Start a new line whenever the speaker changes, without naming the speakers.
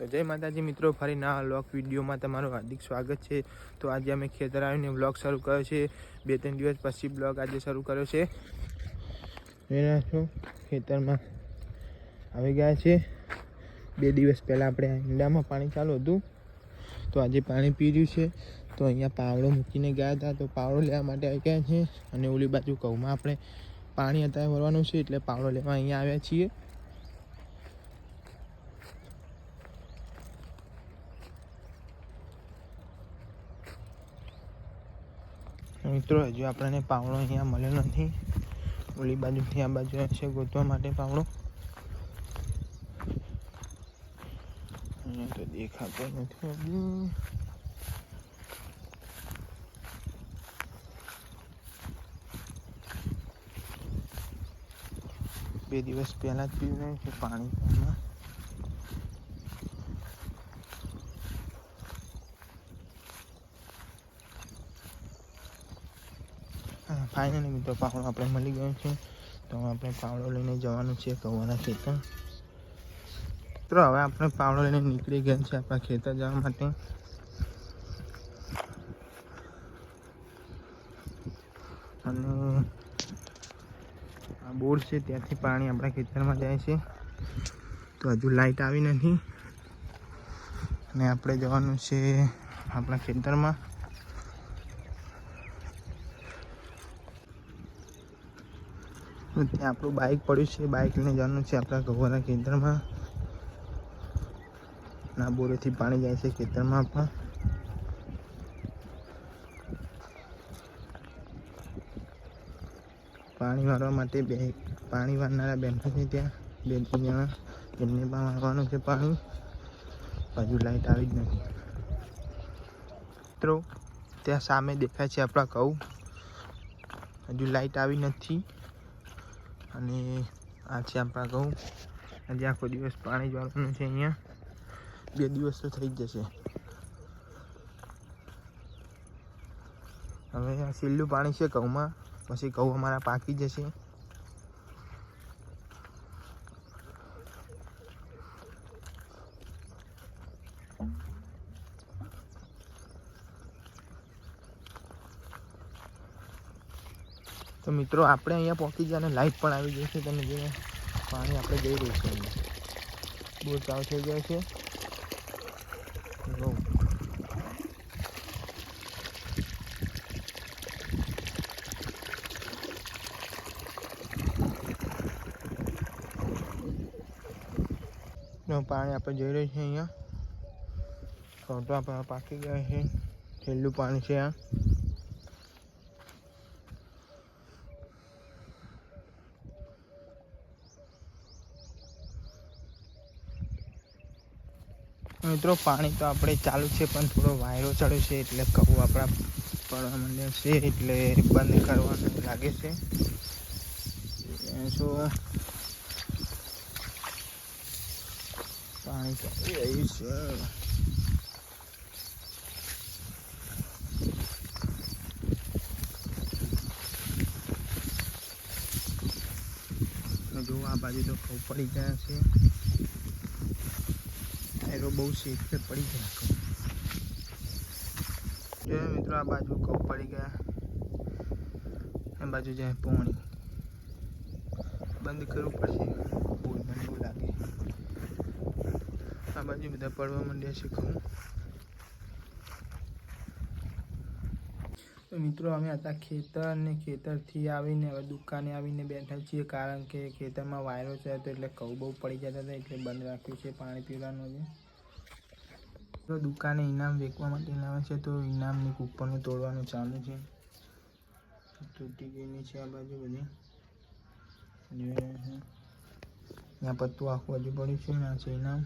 તો જય માતાજી મિત્રો, ફરી નવા વ્લોગ વિડીયોમાં તમારું હાર્દિક સ્વાગત છે। તો આજે અમે ખેતર આવીને વ્લોગ શરૂ કર્યો છે। 2-3 દિવસ પછી વ્લોગ આજે શરૂ કર્યો છે। ખેતરમાં આવી ગયા છે। 2 દિવસ પહેલાં આપણે ઈંડામાં પાણી ચાલુ હતું, તો આજે પાણી પી રહ્યું છે। તો અહીંયા પાવડો મૂકીને ગયા હતા, તો પાવડો લેવા માટે આવી ગયા છે। અને ઓલી બાજુ ઘઉંમાં આપણે પાણી અત્યારે ભરવાનું છે, એટલે પાવડો લેવા અહીંયા આવ્યા છીએ। મિત્રો હજુ આપણને પાવડો અહીંયા મળ્યો નથી, ઓલી બાજુથી આ બાજુ છે ગોતવા માટે પાવડો। અહીંયા તો દેખાતો નથી હજુ। બે દિવસ પહેલા જ પીવું છે પાણી। ફાઇનલી મિત્રો પાવડો આપણે મળી ગયો છે, તો આપણે પાવડો લઈને જવાનું છે ઘઉંના ખેતર। તો હવે આપણે પાવડો લઈને નીકળી ગયા છે આપણા ખેતર જવા માટે। અને આ બોર છે ત્યાંથી પાણી આપણા ખેતરમાં જાય છે। તો હજુ લાઈટ આવી નથી અને આપણે જવાનું છે આપણા ખેતરમાં। ત્યાં આપણું બાઇક પડ્યું છે, બાઇક લઈને જવાનું છે આપણા ઘઉંના ખેતરમાં। ના બોરેથી પાણી જાય છે ખેતરમાં આપણા। પાણી વાળવા માટે પાણી વાળનારા બેઠા છે ત્યાં 2-3 જણા, એમને પણ વાળવાનું છે પાણી। હજુ લાઈટ આવી જ નથી મિત્રો। ત્યાં સામે દેખાય છે આપણા ઘઉં, હજુ લાઈટ આવી નથી। અને આ છે આપણા ઘઉં। આજે આખો દિવસ પાણી જ વાળવાનું છે અહીંયા, 2 દિવસ તો થઈ જ જશે। હવે આ છેલ્લું પાણી છે ઘઉંમાં, પછી ઘઉં અમારા પાકી જશે। તો મિત્રો આપણે અહીંયા પહોંચી ગયા અને લાઈટ પણ આવી ગઈ છે। તમે જોઈને પાણી આપણે જઈ રહ્યું છે, અહીંયા બહુ ચાલુ થઈ ગયો છે। પાણી આપણે જઈ રહ્યું છે અહીંયા, ફોટો આપણે પાકી ગયા છે। છેલ્લું પાણી છે આ। મિત્રો પાણી તો આપણે ચાલુ છે, પણ થોડો વાયરો ચડ્યો છે, એટલે ઘઉં આપણા પડવા માંડ્યા છે, એટલે બંધ કરવાનું લાગે છે। પાણી ચાલી રહ્યું છે। જો આ બાજુ તો ઘઉં પડી ગયા છે, વાયરો બહુ છે એટલે પડી ગયા ઘઉં। જો મિત્રો આ બાજુ ઘઉં પડી ગયા, આ બાજુ જાય પાણી, બંધ કરવું પડશે, બહુ મને લાગે। આ બાજુ બધા પડવા માંડ્યા છે ઘઉં। તો મિત્રો અમે હતા ખેતરથી આવીને હવે દુકાને આવીને બેઠા છીએ, કારણ કે ખેતરમાં વાયરો છે તો એટલે ઘઉં બહુ પડી જતા હતા, એટલે બંધ રાખ્યું છે પાણી પીવાનું છે। તો દુકાને ઇનામ વેચવા માટે લાવે છે, તો ઇનામની કૂપનો તોડવાનું ચાલુ છે। તૂટી ગયેલી છે આ બાજુ બધી, ત્યાં પત્તું આખું હજુ પડ્યું છે ને આ છે ઇનામ।